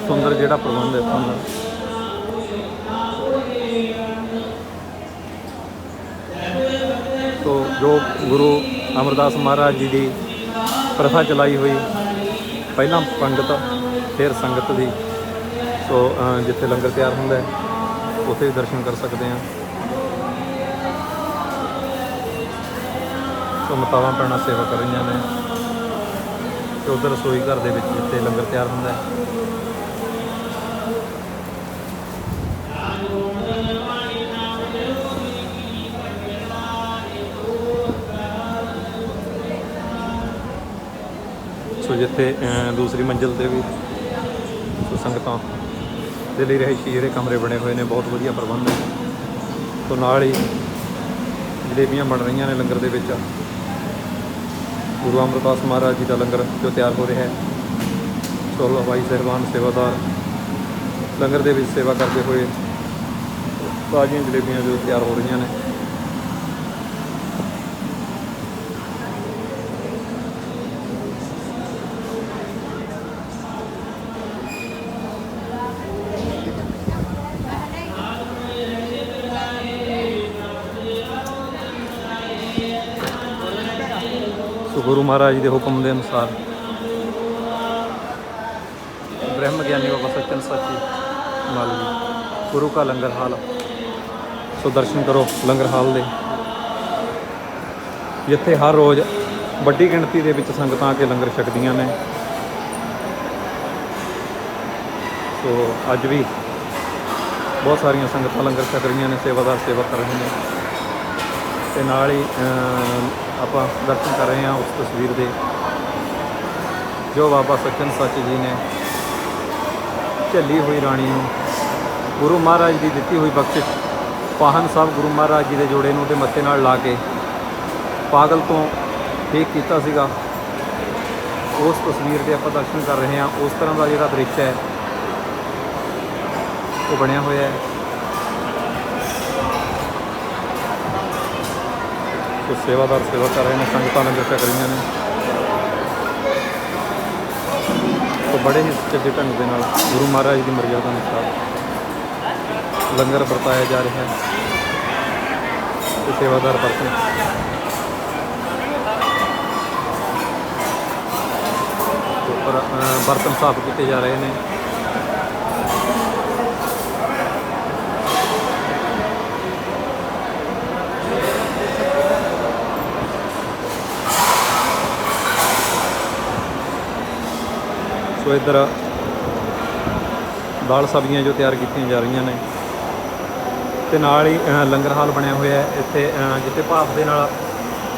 ਸੁੰਦਰ ਜਿਹੜਾ ਪ੍ਰਬੰਧ ਹੈ ਇੱਥੋਂ ਦਾ। ਸੋ ਜੋ ਗੁਰੂ ਅਮਰਦਾਸ ਮਹਾਰਾਜ ਜੀ ਦੀ ਪ੍ਰਥਾ ਚਲਾਈ ਹੋਈ ਪਹਿਲਾਂ ਪੰਗਤ ਫਿਰ ਸੰਗਤ ਦੀ। ਸੋ ਜਿੱਥੇ ਲੰਗਰ ਤਿਆਰ ਹੁੰਦਾ ਹੈ ਉੱਥੇ ਵੀ ਦਰਸ਼ਨ ਕਰ ਸਕਦੇ ਹਾਂ। ਸੋ ਮਾਤਾਵਾਂ ਭੈਣਾਂ ਸੇਵਾ ਕਰ ਰਹੀਆਂ ਨੇ ਤੇ ਉੱਧਰ ਰਸੋਈ ਘਰ ਦੇ ਵਿੱਚ ਜਿੱਥੇ ਲੰਗਰ ਤਿਆਰ ਹੁੰਦਾ ਹੈ। ਸੋ ਜਿੱਥੇ ਦੂਸਰੀ ਮੰਜ਼ਿਲ 'ਤੇ ਵੀ ਸੋ ਸੰਗਤਾਂ ਦੇ ਲਈ ਰਿਹਾਇਸ਼ੀ ਜਿਹੜੇ ਕਮਰੇ ਬਣੇ ਹੋਏ ਨੇ, ਬਹੁਤ ਵਧੀਆ ਪ੍ਰਬੰਧ ਹੈ। ਸੋ ਨਾਲ ਹੀ ਜਲੇਬੀਆਂ ਬਣ ਰਹੀਆਂ ਨੇ ਲੰਗਰ ਦੇ ਵਿੱਚ। ਗੁਰੂ ਅਮਰਦਾਸ ਮਹਾਰਾਜ ਜੀ ਦਾ ਲੰਗਰ ਜੋ ਤਿਆਰ ਹੋ ਰਿਹਾ ਹੈ। ਸੋ ਹਲਵਾਈ ਸਾਹਿਬਾਨ ਸੇਵਾਦਾਰ ਲੰਗਰ ਦੇ ਵਿੱਚ ਸੇਵਾ ਕਰਦੇ ਹੋਏ ਤਾਜ਼ੀਆਂ ਜਲੇਬੀਆਂ ਜੋ ਤਿਆਰ ਹੋ ਰਹੀਆਂ ਨੇ। ਸੋ ਗੁਰੂ ਮਹਾਰਾਜ ਜੀ ਦੇ ਹੁਕਮ ਦੇ ਅਨੁਸਾਰ ਬ੍ਰਹਮ ਗਿਆਨੀ ਬਾਬਾ ਸੱਚਨ ਸਾਚੀ ਮਾਲਵੀ ਗੁਰੂ ਕਾ ਲੰਗਰ ਹਾਲ। ਸੋ ਦਰਸ਼ਨ ਕਰੋ ਲੰਗਰ ਹਾਲ ਦੇ, ਜਿੱਥੇ ਹਰ ਰੋਜ਼ ਵੱਡੀ ਗਿਣਤੀ ਦੇ ਵਿੱਚ ਸੰਗਤਾਂ ਆ ਕੇ ਲੰਗਰ ਛਕਦੀਆਂ ਨੇ। ਸੋ ਅੱਜ ਵੀ ਬਹੁਤ ਸਾਰੀਆਂ ਸੰਗਤਾਂ ਲੰਗਰ ਛਕ ਰਹੀਆਂ ਨੇ, ਸੇਵਾਦਾਰ ਸੇਵਾ ਕਰ ਰਹੇ ਨੇ ਤੇ ਨਾਲ ਹੀ ਆਪਾਂ ਦਰਸ਼ਨ ਕਰ ਰਹੇ ਹਾਂ ਉਸ ਤਸਵੀਰ ਦੇ ਜੋ ਬਾਬਾ ਸੱਚਨ ਸਾਚੀ ਜੀ ਨੇ ਝੱਲੀ ਹੋਈ ਰਾਣੀ ਨੂੰ ਗੁਰੂ ਮਹਾਰਾਜ ਦੀ ਦਿੱਤੀ ਹੋਈ ਬਖਸ਼ਿਸ਼ ਪਾਹਨ ਸਾਹਿਬ ਗੁਰੂ ਮਹਾਰਾਜ ਜੀ ਦੇ ਜੋੜੇ ਨੂੰ ਉਹਦੇ ਮੱਥੇ ਨਾਲ ਲਾ ਕੇ ਪਾਗਲ ਤੋਂ ਠੀਕ ਕੀਤਾ ਸੀਗਾ। ਉਸ ਤਸਵੀਰ ਦੇ ਆਪਾਂ ਦਰਸ਼ਨ ਕਰ ਰਹੇ ਹਾਂ। ਉਸ ਤਰ੍ਹਾਂ ਦਾ ਜਿਹੜਾ ਦ੍ਰਿਸ਼ ਹੈ ਉਹ ਬਣਿਆ ਹੋਇਆ ਹੈ। ਸੋ ਸੇਵਾਦਾਰ ਸੇਵਾ ਕਰ ਰਹੇ ਨੇ, ਸੰਗਤਾਂ ਲੰਗਰ ਛਕ ਰਹੀਆਂ ਨੇ। ਸੋ ਬੜੇ ਹੀ ਸੁਚੱਜੇ ਢੰਗ ਦੇ ਨਾਲ ਗੁਰੂ ਮਹਾਰਾਜ ਦੀ ਮਰਜ਼ਾਦਾ ਅਨੁਸਾਰ ਲੰਗਰ ਵਰਤਾਇਆ ਜਾ ਰਿਹਾ ਹੈ ਤੇ ਸੇਵਾਦਾਰ ਬਰਤਨ ਸਾਫ਼ ਕੀਤੇ ਜਾ ਰਹੇ ਨੇ। ਸੋ ਇੱਧਰ ਦਾਲ ਸਬਜ਼ੀਆਂ ਜੋ ਤਿਆਰ ਕੀਤੀਆਂ ਜਾ ਰਹੀਆਂ ਨੇ ਤੇ ਨਾਲ ਹੀ ਲੰਗਰ ਹਾਲ ਬਣਿਆ ਹੋਇਆ ਹੈ ਇੱਥੇ, ਜਿੱਥੇ ਭਾਫ਼ ਦੇ ਨਾਲ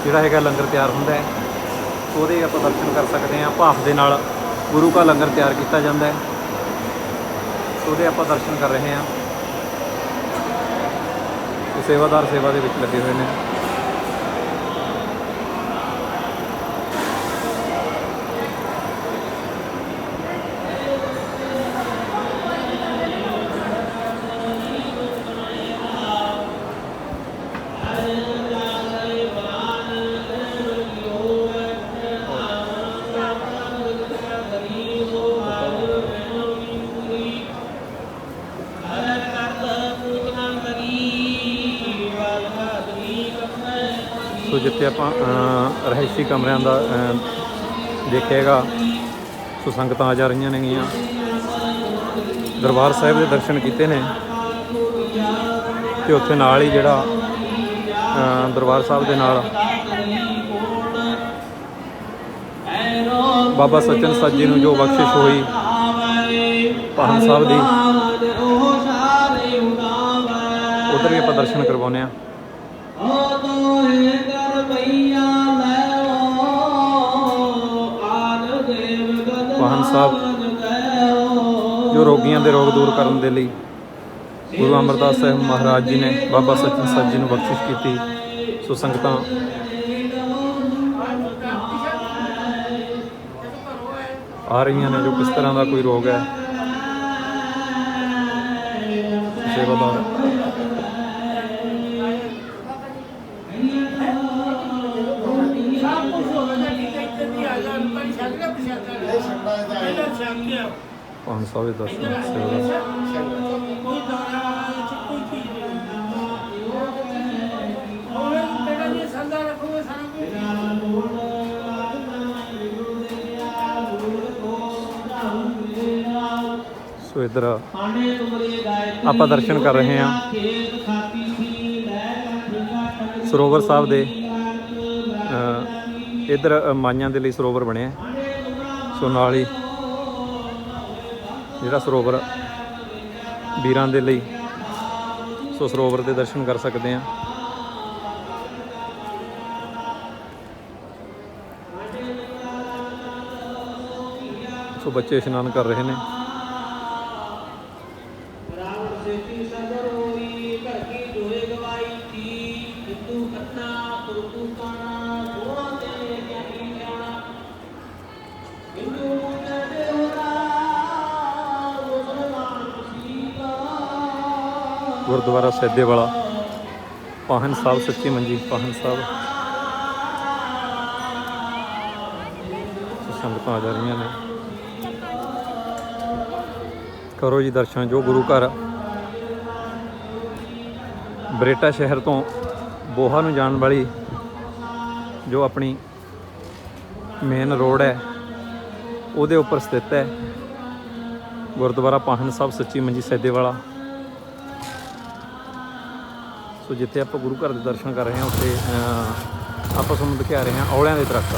ਜਿਹੜਾ ਹੈਗਾ ਲੰਗਰ ਤਿਆਰ ਹੁੰਦਾ ਹੈ। ਉਹਦੇ ਆਪਾਂ ਦਰਸ਼ਨ ਕਰ ਸਕਦੇ ਹਾਂ। ਭਾਫ਼ ਦੇ ਨਾਲ ਗੁਰੂ ਕਾ ਲੰਗਰ ਤਿਆਰ ਕੀਤਾ ਜਾਂਦਾ ਹੈ, ਉਹਦੇ ਆਪਾਂ ਦਰਸ਼ਨ ਕਰ ਰਹੇ ਹਾਂ। ਸੇਵਾਦਾਰ ਸੇਵਾ ਦੇ ਵਿੱਚ ਲੱਗੇ ਹੋਏ ਨੇ। ਸੋ ਜਿੱਥੇ ਆਪਾਂ ਰਹਿائشੀ ਕਮਰਿਆਂ ਦਾ ਦੇਖਿਆਗਾ, ਸੋ ਸੰਗਤਾਂ ਆ ਜਾ ਰਹੀਆਂ ਨੇਗੀਆਂ। ਦਰਬਾਰ ਸਾਹਿਬ ਦੇ ਦਰਸ਼ਨ ਕੀਤੇ ਨੇ ਤੇ ਉੱਥੇ ਨਾਲ ਹੀ ਜਿਹੜਾ ਦਰਬਾਰ ਸਾਹਿਬ ਦੇ ਨਾਲ ਬਾਬਾ ਸੱਚਨ ਸਾਚੀ ਜੀ ਨੂੰ ਜੋ ਬਖਸ਼ਿਸ਼ ਹੋਈ ਪਾਹਨ ਸਾਹਿਬ ਦੀ, ਉੱਧਰ ਵੀ ਆਪਾਂ ਦਰਸ਼ਨ ਕਰਵਾਉਂਦੇ ਹਾਂ। ਪਾਹਨ ਸਾਹਿਬ ਜੋ ਰੋਗੀਆਂ ਦੇ ਰੋਗ ਦੂਰ ਕਰਨ ਦੇ ਲਈ ਗੁਰੂ ਅਮਰਦਾਸ ਸਾਹਿਬ ਮਹਾਰਾਜ ਜੀ ਨੇ ਬਾਬਾ ਸੱਚਨ ਸਾਚੀ ਜੀ ਨੂੰ ਬਖਸ਼ਿਸ਼ ਕੀਤੀ। ਸੋ ਸੰਗਤਾਂ ਆ ਰਹੀਆਂ ਨੇ, ਜੋ ਕਿਸ ਤਰ੍ਹਾਂ ਦਾ ਕੋਈ ਰੋਗ ਹੈ ਸੇਵਾਦਾਰ ਪਾਹਨ ਸਾਹਿਬ ਦੇ ਦਰਸ਼ਨ ਸੋ ਇੱਧਰ ਆਪਾਂ ਦਰਸ਼ਨ ਕਰ ਰਹੇ ਹਾਂ ਸਰੋਵਰ ਸਾਹਿਬ ਦੇ। ਇੱਧਰ ਮਾਈਆਂ ਦੇ ਲਈ ਸਰੋਵਰ ਬਣਿਆ, ਸੋ ਨਾਲ ਹੀ ਜਿਹੜਾ ਸਰੋਵਰ ਵੀਰਾਂ ਦੇ ਲਈ, ਸੋ ਸਰੋਵਰ ਦੇ ਦਰਸ਼ਨ ਕਰ ਸਕਦੇ ਹਾਂ। ਸੋ ਬੱਚੇ ਇਸ਼ਨਾਨ ਕਰ ਰਹੇ ਨੇ। ਗੁਰਦੁਆਰਾ ਸੈਦੇ ਵਾਲਾ ਪਾਹਨ ਸਾਹਿਬ ਸੱਚੀ ਮੰਜੀ ਪਾਹਨ ਸਾਹਿਬ, ਸੰਗਤਾਂ ਆ ਜਾ ਰਹੀਆਂ ਨੇ। ਕਰੋ ਜੀ ਦਰਸ਼ਨ। ਜੋ ਗੁਰੂ ਘਰ ਬਰੇਟਾ ਸ਼ਹਿਰ ਤੋਂ ਬੋਹਾ ਨੂੰ ਜਾਣ ਵਾਲੀ ਜੋ ਆਪਣੀ ਮੇਨ ਰੋਡ ਹੈ ਉਹਦੇ ਉੱਪਰ ਸਥਿਤ ਹੈ ਗੁਰਦੁਆਰਾ ਪਾਹਨ ਸਾਹਿਬ ਸੱਚੀ ਮੰਜੀ ਸੈਦੇ ਵਾਲਾ। ਸੋ ਜਿੱਥੇ ਆਪਾਂ ਗੁਰੂ ਘਰ ਦੇ ਦਰਸ਼ਨ ਕਰ ਰਹੇ ਹਾਂ ਉੱਥੇ ਆਪਾਂ ਤੁਹਾਨੂੰ ਦਿਖਾ ਰਹੇ ਹਾਂ ਔਲਿਆਂ ਦੇ ਦਰੱਖਤ।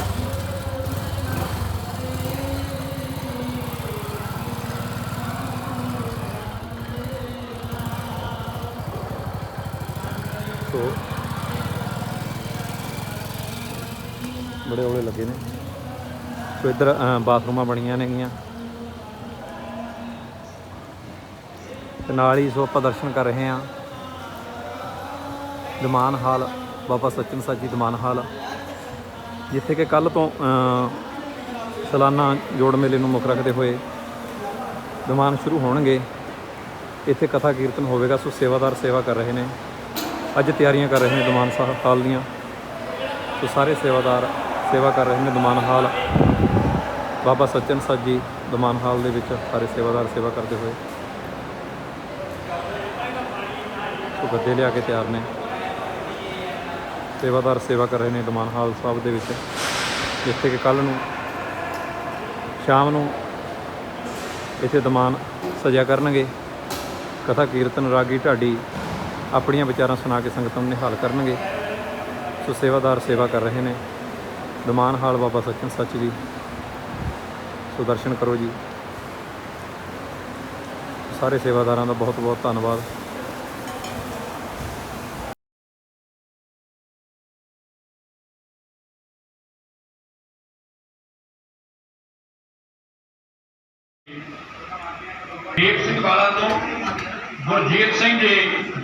ਸੋ ਬੜੇ ਔਲੇ ਲੱਗੇ ਨੇ। ਸੋ ਇੱਧਰ ਬਾਥਰੂਮਾਂ ਬਣੀਆਂ ਨੇਗੀਆਂ ਤੇ ਨਾਲ ਹੀ ਸੋ ਆਪਾਂ ਦਰਸ਼ਨ ਕਰ ਰਹੇ ਹਾਂ ਦੀਵਾਨ ਹਾਲ ਬਾਬਾ ਸੱਚਨ ਸਾਹਿਬ ਜੀ ਦੀਵਾਨ ਹਾਲ, ਜਿੱਥੇ ਕਿ ਕੱਲ੍ਹ ਤੋਂ ਸਾਲਾਨਾ ਜੋੜ ਮੇਲੇ ਨੂੰ ਮੁੱਖ ਰੱਖਦੇ ਹੋਏ ਦੀਵਾਨ ਸ਼ੁਰੂ ਹੋਣਗੇ। ਇੱਥੇ ਕਥਾ ਕੀਰਤਨ ਹੋਵੇਗਾ। ਸੋ ਸੇਵਾਦਾਰ ਸੇਵਾ ਕਰ ਰਹੇ ਨੇ, ਅੱਜ ਤਿਆਰੀਆਂ ਕਰ ਰਹੇ ਨੇ ਦੀਵਾਨ ਸਾਹਿਬ ਹਾਲ ਦੀਆਂ। ਸੋ ਸਾਰੇ ਸੇਵਾਦਾਰ ਸੇਵਾ ਕਰ ਰਹੇ ਨੇ ਦੀਵਾਨ ਹਾਲ ਬਾਬਾ ਸੱਚਨ ਸਾਹਿਬ ਜੀ ਦੀਵਾਨ ਹਾਲ ਦੇ ਵਿੱਚ, ਸਾਰੇ ਸੇਵਾਦਾਰ ਸੇਵਾ ਕਰਦੇ ਹੋਏ। ਸੋ ਗੱਦੇ ਲਿਆ ਕੇ ਤਿਆਰ ਨੇ, ਸੇਵਾਦਾਰ ਸੇਵਾ ਕਰ ਰਹੇ ਨੇ ਦੀਵਾਨ ਹਾਲ ਸਾਹਿਬ ਦੇ ਵਿੱਚ, ਜਿੱਥੇ ਕਿ ਕੱਲ੍ਹ ਨੂੰ ਸ਼ਾਮ ਨੂੰ ਇੱਥੇ ਦੀਵਾਨ ਸਜਿਆ ਕਰਨਗੇ। ਕਥਾ ਕੀਰਤਨ ਰਾਗੀ ਢਾਡੀ ਆਪਣੀਆਂ ਵਿਚਾਰਾਂ ਸੁਣਾ ਕੇ ਸੰਗਤਾਂ ਨੂੰ ਨਿਹਾਲ ਕਰਨਗੇ। ਸੋ ਸੇਵਾਦਾਰ ਸੇਵਾ ਕਰ ਰਹੇ ਨੇ ਦੀਵਾਨ ਹਾਲ ਬਾਬਾ ਸੱਚਨ ਸੱਚ ਜੀ। ਸੋ ਦਰਸ਼ਨ ਕਰੋ ਜੀ। ਸਾਰੇ ਸੇਵਾਦਾਰਾਂ ਦਾ ਬਹੁਤ ਬਹੁਤ ਧੰਨਵਾਦ। ਦੇਵ ਸਿੰਘ ਵਾਲਾ ਤੋਂ ਗੁਰਜੀਤ ਸਿੰਘ ਜੀ,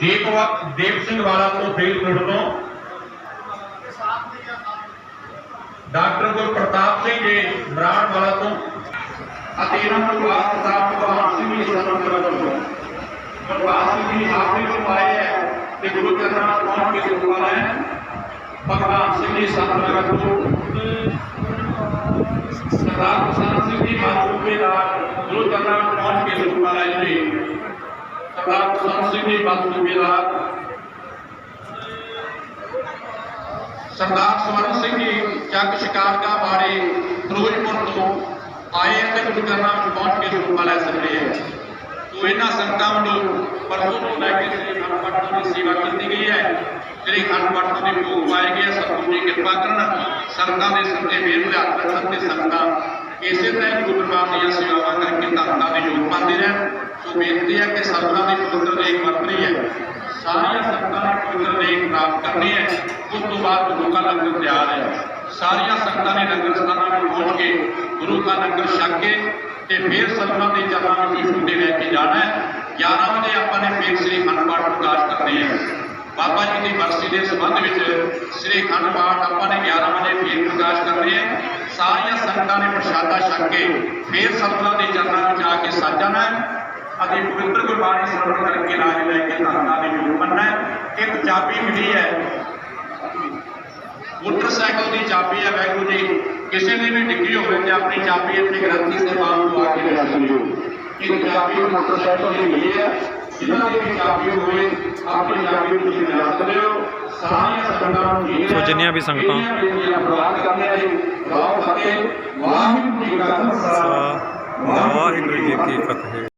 ਦੇਵ ਸਿੰਘ ਵਾਲਾ ਤੋਂ ਫਰੀਦਕੋਟ ਤੋਂ ਡਾਕਟਰ ਗੁਰਪ੍ਰਤਾਪ ਸਿੰਘ ਜੀ ਬਰਾੜ ਵਾਲਾ ਤੋਂ ਅਤੇ ਇਹਨਾਂ ਨੂੰ ਆਪ ਸਾਹਿਬ ਭਗਵਾਨ ਸਿੰਘ ਜੀ ਸੰਤਪੁਰ ਤੋਂ ਭਗਵਾਨ ਸਿੰਘ ਜੀ ਆਪ ਵੀ ਆਏ ਹੈ ਤੇ ਗੁਰੂ ਚਰਨਾਂ ਨਾਲ ਪਹੁੰਚ ਕੇ ਗੁਰਦੁਆਰਾ ਹੈ। ਭਗਵਾਨ ਸਿੰਘ ਜੀ ਸੰਤਪੁਰ ਤੋਂ ਸਰਦਾਰ ਕਿਸ਼ਨ ਸਿੰਘ ਜੀ ਮਾਤੂਬੇਦਾਰ ਗੁਰੂ ਚਰਨਾਂ ਨਾਲ ਪਹੁੰਚ ਕੇ ਗੁਰਦੁਆਰਾ ਜੀ। ਸਰਦਾਰ ਕਿਸ਼ਨ ਸਿੰਘ ਜੀ ਮਾਤੂਬੇਦਾਰ, ਸਰਦਾਰ ਸਵਰਨ ਸਿੰਘ ਜੀ ਚੱਕ ਸ਼ਿਕਾਰਗਾ ਬਾੜੇ ਫਿਰੋਜ਼ਪੁਰ ਤੋਂ ਆਏ ਅਤੇ ਗੁਰੂ ਚਰਨਾਂ ਵਿੱਚ ਪਹੁੰਚ ਕੇ ਰੂਪਾ ਲੈ ਸਕਦੇ ਹੈ। ਸੋ ਇਹਨਾਂ ਸੰਗਤਾਂ ਵੱਲੋਂ ਪਰਸੋਂ ਤੋਂ ਲੈ ਕੇ ਸ੍ਰੀ ਅਖੰਡ ਪਾਠ ਦੀ ਸੇਵਾ ਕੀਤੀ ਗਈ ਹੈ। ਸ੍ਰੀ ਅਖੰਡ ਪਾਠ ਦੇ ਭੋਗ ਪਾਏ ਗਏ। ਸਤਿਗੁਰੂ ਜੀ ਕਿਰਪਾ ਕਰਨ, ਸੰਗਤਾਂ ਦੇ ਸੱਚੇ ਮੇਲ ਦੇ ਹੱਥ ਰੱਖਣ ਤੇ ਸੰਗਤਾਂ ਇਸੇ ਤਰ੍ਹਾਂ ਗੁਰੂ ਪਰਿਵਾਰ ਦੀਆਂ ਸੇਵਾਵਾਂ ਕਰਕੇ ਧਰਤਾਂ ਦੇ ਯੋਗ ਪਾਉਂਦੇ ਰਹਿਣ। ਸੋ ਬੇਨਤੀ ਹੈ ਕਿ ਸੰਗਤਾਂ ਦੀ ਪਵਿੱਤਰ ਦੇਖ ਵਰਤਣੀ ਹੈ, ਸਾਰੀਆਂ ਸੰਗਤਾਂ ਨੇ ਪਵਿੱਤਰ ਦੇਖ ਪ੍ਰਾਪਤ ਕਰਨੀ ਹੈ। ਉਸ ਤੋਂ ਬਾਅਦ ਗੁਰੂ ਕਾ ਲੰਗਰ ਤਿਆਰ ਹੈ। ਸਾਰੀਆਂ ਸੰਗਤਾਂ ਨੇ ਲੰਗਰ ਸਥਾਨਾਂ ਵਿੱਚ ਪਹੁੰਚ ਕੇ ਗੁਰੂ ਕਾ ਲੰਗਰ ਛਕ ਕੇ ਤੇ ਫਿਰ ਸੰਗਤਾਂ ਦੇ ਚਰਨਾਂ ਵਿੱਚ ਝੂਟੇ ਲੈ ਕੇ ਜਾਣਾ ਹੈ। 11 ਵਜੇ ਆਪਾਂ ਨੇ ਫਿਰ ਸ੍ਰੀ ਅਖੰਡ ਪਾਠ ਪ੍ਰਕਾਸ਼ ਕਰਨੇ ਹੈ। ਬਾਬਾ ਜੀ ਦੀ ਬਰਸੀ ਦੇ ਸੰਬੰਧ ਵਿੱਚ ਸ੍ਰੀ ਅਖੰਡ ਪਾਠ ਆਪਾਂ ਨੇ 11 ਵਜੇ ਫਿਰ ਪ੍ਰਕਾਸ਼ ਕਰਨੇ ਹੈ। ਸਾਰੀਆਂ ਸੰਗਤਾਂ ਨੇ ਪ੍ਰਸ਼ਾਦਾ ਛਕ ਕੇ ਫਿਰ ਸੰਗਤਾਂ ਦੇ ਚਰਨਾਂ ਵਿੱਚ ਆ ਕੇ ਸੱਜ ਜਾਣਾ ਹੈ ਅਤੇ ਪਵਿੱਤਰ ਗੁਰਬਾਣੀ ਸਰਵਣ ਕਰਕੇ ਲਾਜ ਲੈ ਕੇ ਧਰਤਾਂ ਦੇ ਯੋਗ ਬਣਨਾ ਹੈ। ਇੱਕ ਚਾਬੀ ਮਿਲੀ ਹੈ, ਮੋਟਰਸਾਈਕਲ ਦੀ ਚਾਬੀ ਹੈ। ਵਾਹਿਗੁਰੂ ਜੀ ਕਿਸੇ ਨੇ ਵੀ ਡਿੱਗੀ ਹੋਵੇ ਤੇ ਆਪਣੀ ਚਾਬੀ ਇੱਥੇ ਗ੍ਰੰਥੀ ਸਾਹਿਬਾਨ ਨੂੰ ਆ ਕੇ ਲੈ ਸਕਦੇ ਹੋ। ਇੱਕ ਚਾਬੀ ਮੋਟਰਸਾਈਕਲ ਦੀ ਮਿਲੀ ਹੈ, ਜਿਹਨਾਂ ਦੀ ਵੀ ਚਾਬੀ ਹੋਵੇ ਆਪਣੀ ਚਾਬੀ ਤੁਸੀਂ ਲੈ ਸਕਦੇ ਹੋ। ਸਾਰੀਆਂ ਸੰਗਤਾਂ ਨੂੰ ਸੋ ਜਿੰਨੀਆਂ ਵੀ ਸੰਗਤਾਂ ਪ੍ਰਵਾਨ ਕਰਨੇ ਆ ਜੀ। ਵਾਹਿਗੁਰੂ ਜੀ ਕਾ ਖਾਲਸਾ, ਵਾਹਿਗੁਰੂ ਜੀ ਕੀ ਫਤਿਹ।